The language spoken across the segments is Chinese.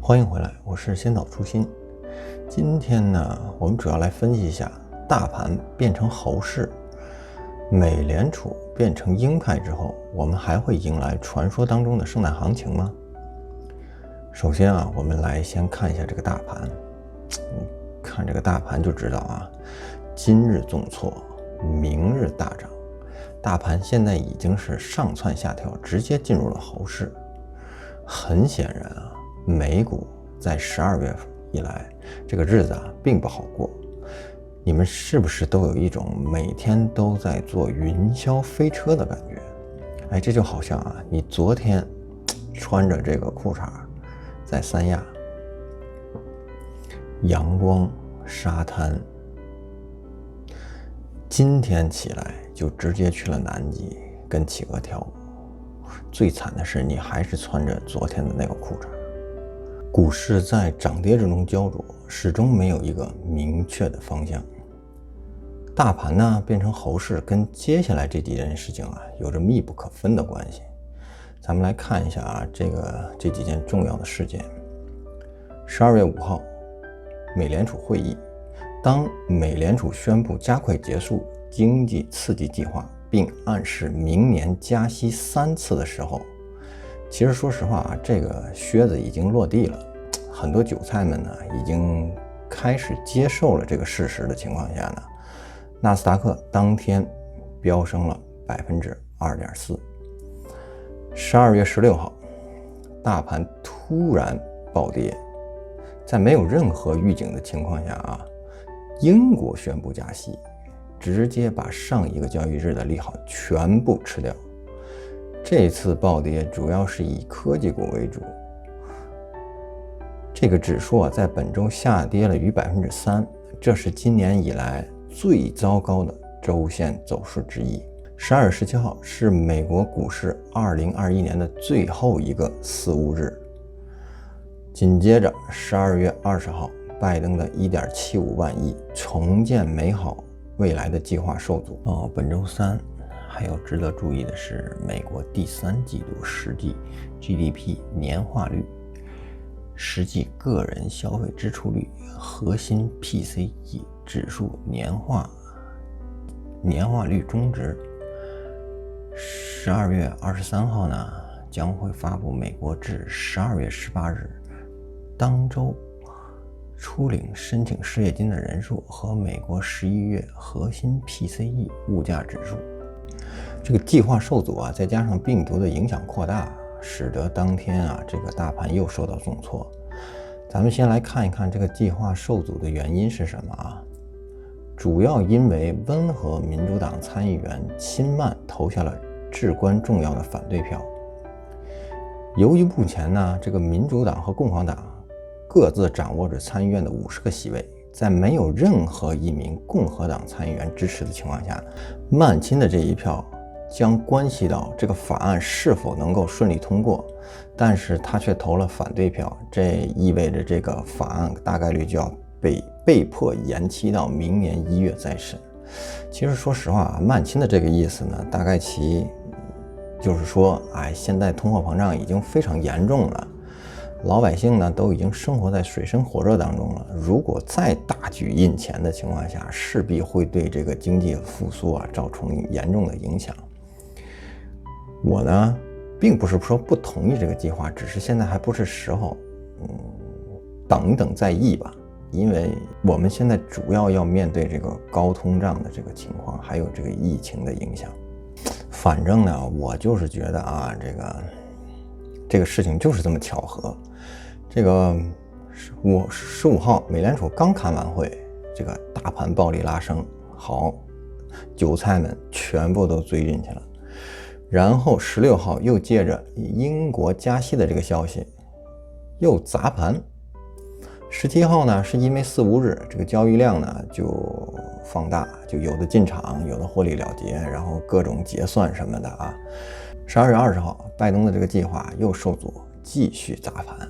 欢迎回来，我是先导初心。今天呢，我们主要来分析一下大盘变成猴市，美联储变成鹰派之后，我们还会迎来传说当中的圣诞行情吗？首先啊，我们来先看一下这个大盘。看这个大盘就知道啊，今日重挫，明日大涨。大盘现在已经是上蹿下跳，直接进入了猴市。很显然啊，美股在12月份以来，这个日子啊并不好过。你们是不是都有一种每天都在坐云霄飞车的感觉？这就好像啊，你昨天穿着这个裤衩在三亚，阳光沙滩，今天起来就直接去了南极跟企鹅跳舞。最惨的是你还是穿着昨天的那个裤衩。股市在涨跌之中焦灼，始终没有一个明确的方向。大盘呢变成猴市，跟接下来这几件事情啊有着密不可分的关系。咱们来看一下啊，这几件重要的事件。12月5号，美联储会议，当美联储宣布加快结束经济刺激计划，并暗示明年加息3次的时候，其实说实话啊，这个靴子已经落地了。很多韭菜们呢已经开始接受了这个事实的情况下呢，纳斯达克当天飙升了 2.4%。12月16号，大盘突然暴跌，在没有任何预警的情况下啊，英国宣布加息，直接把上一个交易日的利好全部吃掉。这次暴跌主要是以科技股为主，这个指数啊在本周下跌了逾 3%， 这是今年以来最糟糕的周线走势之一。12月17号是美国股市2021年的最后一个四巫日。紧接着12月20号，拜登的 1.75 万亿重建美好未来的计划受阻。本周三还有值得注意的是，美国第3季度实际 GDP 年化率、实际个人消费支出率、核心 PCE 指数年化率中值。12月23号呢，将会发布美国至12月18日当周初领申请失业金的人数和美国11月核心 PCE 物价指数。这个计划受阻啊，再加上病毒的影响扩大，使得当天啊这个大盘又受到重挫。咱们先来看一看这个计划受阻的原因是什么啊？主要因为温和民主党参议员钦曼投下了至关重要的反对票。由于目前呢，这个民主党和共和党各自掌握着参议院的50个席位，在没有任何一名共和党参议员支持的情况下，曼钦的这一票将关系到这个法案是否能够顺利通过，但是他却投了反对票，这意味着这个法案大概率就要被迫延期到明年1月再审。其实说实话啊，曼钦的这个意思呢，大概其就是说，现在通货膨胀已经非常严重了，老百姓呢都已经生活在水深火热当中了，如果再大举印钱的情况下，势必会对这个经济复苏啊造成严重的影响。我呢并不是说不同意这个计划，只是现在还不是时候，等一等再议吧。因为我们现在主要面对这个高通胀的这个情况，还有这个疫情的影响。反正呢，我就是觉得啊，这个事情就是这么巧合。这个15号美联储刚开完会，这个大盘暴力拉升，好，韭菜们全部都追进去了。然后16号又借着英国加息的这个消息又砸盘。17号呢，是因为四巫日，这个交易量呢就放大，就有的进场，有的获利了结，然后各种结算什么的啊。12月20号，拜登的这个计划又受阻，继续砸盘。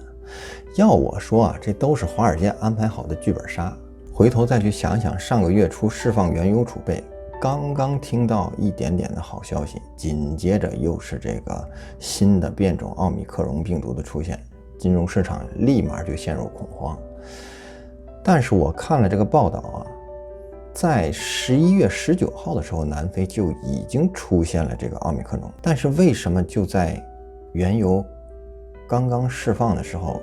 要我说啊，这都是华尔街安排好的剧本杀。回头再去想想上个月初释放原油储备，刚刚听到一点点的好消息，紧接着又是这个新的变种奥密克戎病毒的出现。金融市场立马就陷入恐慌。但是我看了这个报道啊，在11月19号的时候，南非就已经出现了这个奥密克戎，但是为什么就在原油刚刚释放的时候，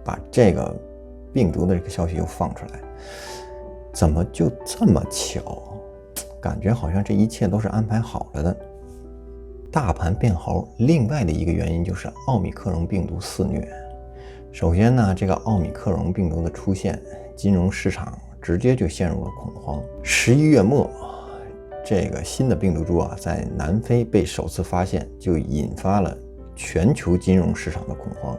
把这个病毒的这个消息又放出来？怎么就这么巧？感觉好像这一切都是安排好了的。大盘变猴，另外的一个原因就是奥密克戎病毒肆虐。首先呢，这个奥密克戎病毒的出现，金融市场直接就陷入了恐慌。11月末，这个新的病毒株啊，在南非被首次发现，就引发了全球金融市场的恐慌，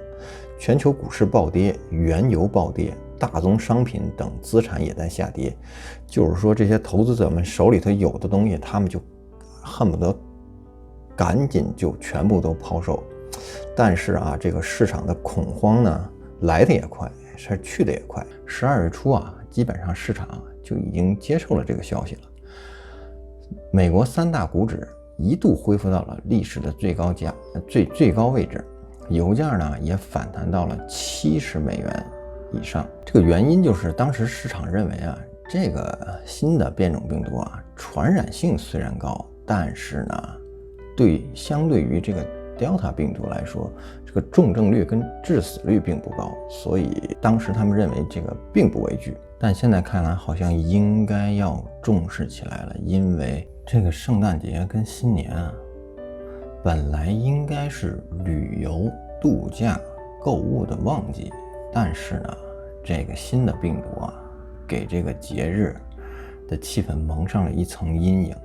全球股市暴跌，原油暴跌，大宗商品等资产也在下跌。就是说，这些投资者们手里头有的东西，他们就恨不得赶紧就全部都抛售。但是啊，这个市场的恐慌呢，来的也快，是去的也快。12月初啊，基本上市场就已经接受了这个消息了。美国3大股指一度恢复到了历史的最高位置，油价呢也反弹到了70美元以上。这个原因就是当时市场认为啊，这个新的变种病毒啊，传染性虽然高，但是呢，相对于这个 Delta 病毒来说，这个重症率跟致死率并不高，所以当时他们认为这个并不畏惧。但现在看来好像应该要重视起来了，因为这个圣诞节跟新年啊，本来应该是旅游、度假、购物的旺季，但是呢，这个新的病毒啊，给这个节日的气氛蒙上了一层阴影。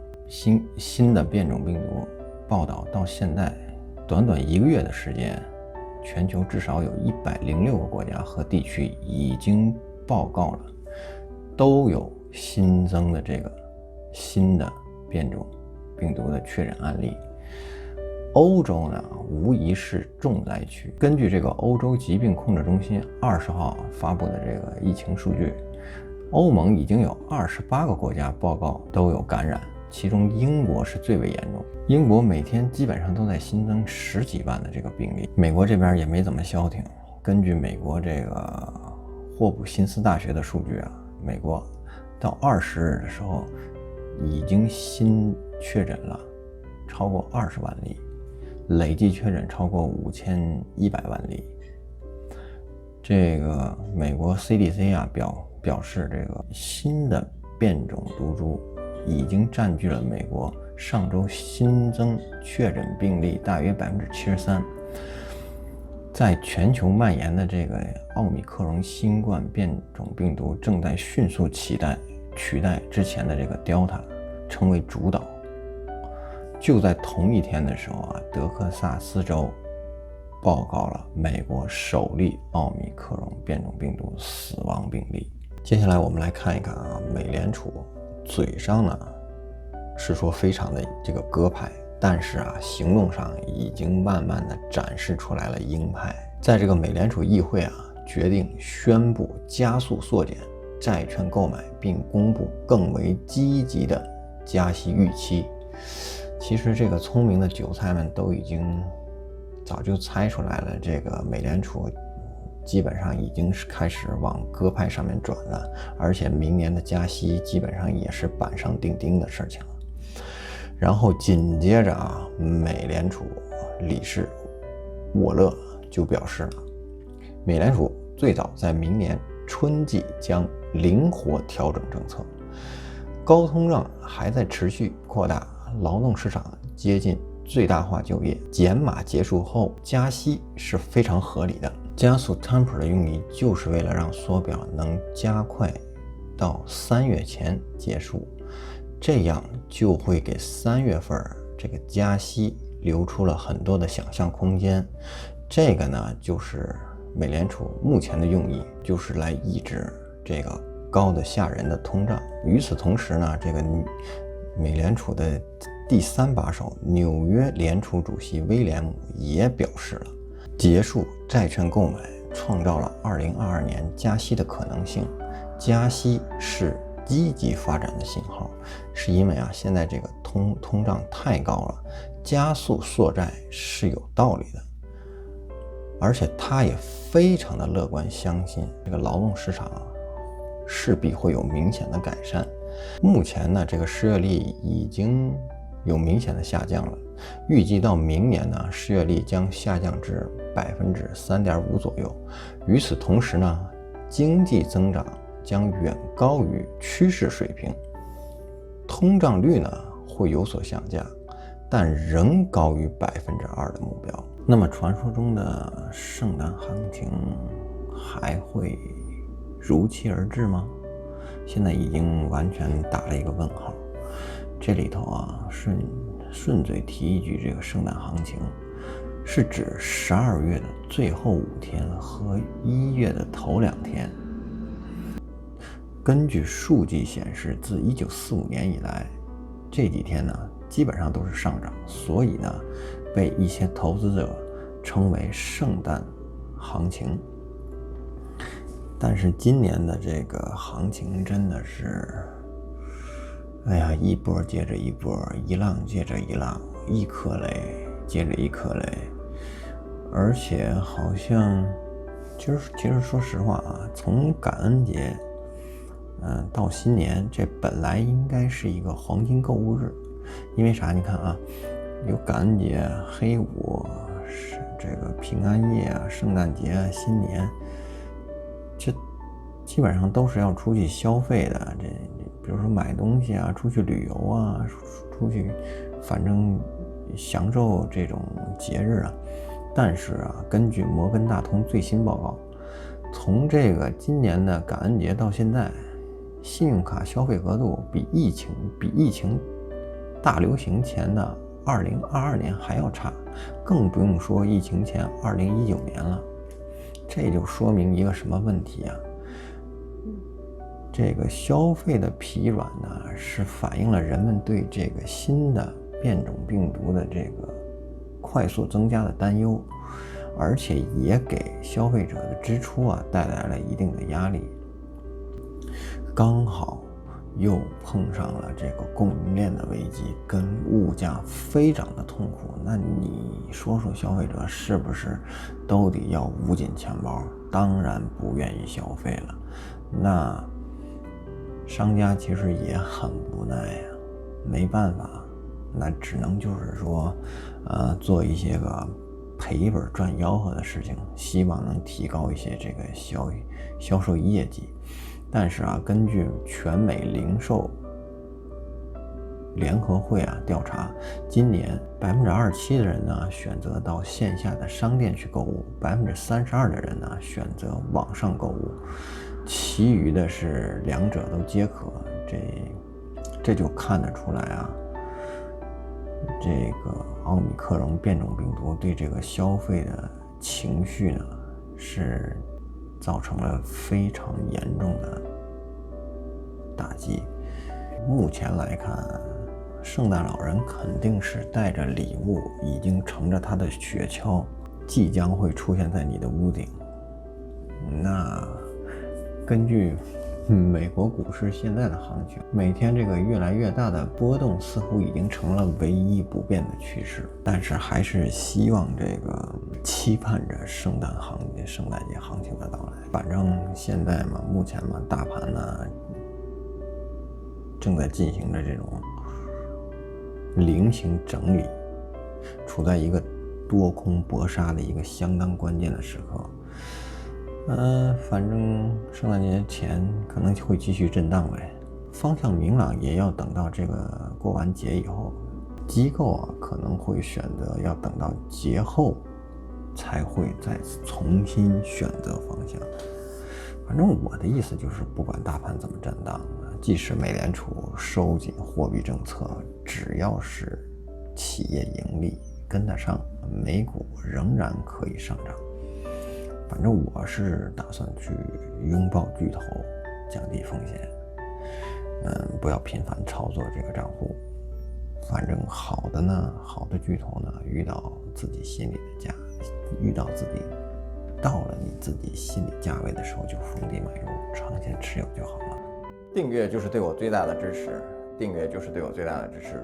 新的变种病毒报道到现在短短1个月的时间，全球至少有106个国家和地区已经报告了，都有新增的这个新的变种病毒的确诊案例。欧洲呢，无疑是重灾区。根据这个欧洲疾病控制中心20号发布的这个疫情数据，欧盟已经有28个国家报告都有感染，其中英国是最为严重。英国每天基本上都在新增10几万的这个病例。美国这边也没怎么消停。根据美国这个霍普金斯大学的数据啊，美国到20日的时候已经新确诊了超过20万例，累计确诊超过5100万例。这个美国 CDC 啊表示，这个新的变种毒株已经占据了美国上周新增确诊病例大约73%。在全球蔓延的这个奥密克戎新冠变种病毒正在迅速取代之前的这个 Delta 成为主导。就在同一天的时候啊，德克萨斯州报告了美国首例奥密克戎变种病毒死亡病例。接下来我们来看一看啊，美联储嘴上呢是说非常的这个鸽派，但是啊，行动上已经慢慢的展示出来了鹰派。在这个美联储议会啊，决定宣布加速缩减债券购买，并公布更为积极的加息预期。其实这个聪明的韭菜们都已经早就猜出来了，这个美联储基本上已经是开始往鸽派上面转了，而且明年的加息基本上也是板上钉钉的事情了。然后紧接着啊，美联储理事沃勒就表示了，美联储最早在明年春季将灵活调整政策，高通胀还在持续扩大，劳动市场接近最大化就业，减码结束后加息是非常合理的。加速 taper 的用意就是为了让缩表能加快到3月前结束，这样就会给3月份这个加息留出了很多的想象空间。这个呢，就是美联储目前的用意，就是来抑制这个高的吓人的通胀。与此同时呢，这个美联储的第3把手纽约联储主席威廉姆也表示了，结束债券购买创造了2022年加息的可能性。加息是积极发展的信号，是因为啊，现在这个通胀太高了，加速缩债是有道理的。而且他也非常的乐观，相信这个劳动市场势必会有明显的改善。目前呢，这个失业率已经有明显的下降了，预计到明年呢，失业率将下降至3.5%左右。与此同时呢，经济增长将远高于趋势水平，通胀率呢会有所下降，但仍高于2%的目标。那么传说中的圣诞行情还会如期而至吗？现在已经完全打了一个问号。这里头顺嘴提一句，这个圣诞行情是指12月的最后5天和1月的头2天。根据数据显示，自1945年以来，这几天呢基本上都是上涨，所以呢被一些投资者称为圣诞行情。但是今年的这个行情真的是，一波接着一波，一浪接着一浪，一颗雷接着一颗雷，而且好像其实说实话从感恩节到新年，这本来应该是一个黄金购物日。因为啥？你看有感恩节、黑五、这个平安夜圣诞节新年，这基本上都是要出去消费的。这比如说买东西出去旅游出去，反正享受这种节日但是根据摩根大通最新报告，从这个今年的感恩节到现在，信用卡消费额度比疫情大流行前的2022年还要差，更不用说疫情前2019年了。这就说明一个什么问题这个消费的疲软呢，是反映了人们对这个新的变种病毒的这个快速增加的担忧，而且也给消费者的支出带来了一定的压力。刚好又碰上了这个供应链的危机跟物价飞涨的痛苦，那你说消费者是不是都得要捂紧钱包？当然不愿意消费了。那商家其实也很无奈没办法，那只能就是说做一些个赔本赚吆喝的事情，希望能提高一些这个销售业绩。但是根据全美零售联合会调查，今年27%的人呢选择到线下的商店去购物，32%的人呢选择网上购物，其余的是两者都皆可。这就看得出来这个奥密克戎变种病毒对这个消费的情绪呢是造成了非常严重的打击。目前来看，圣诞老人肯定是带着礼物，已经乘着他的雪橇，即将会出现在你的屋顶。那根据美国股市现在的行情，每天这个越来越大的波动似乎已经成了唯一不变的趋势，但是还是希望期盼着圣诞节行情的到来。反正现在目前大盘呢正在进行着这种菱形整理，处在一个多空搏杀的一个相当关键的时刻。反正圣诞节前可能会继续震荡呗，方向明朗也要等到这个过完节以后。机构可能会选择要等到节后才会再次重新选择方向。反正我的意思就是，不管大盘怎么震荡，即使美联储收紧货币政策，只要是企业盈利跟得上，美股仍然可以上涨。反正我是打算去拥抱巨头，降低风险，不要频繁操作这个账户。反正好的巨头呢，遇到自己到了你自己心理价位的时候，就逢低买入，长线持有就好了。订阅就是对我最大的支持，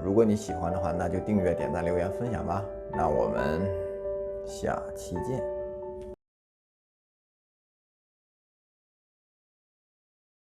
如果你喜欢的话，那就订阅、点赞、留言、分享吧。那我们下期见。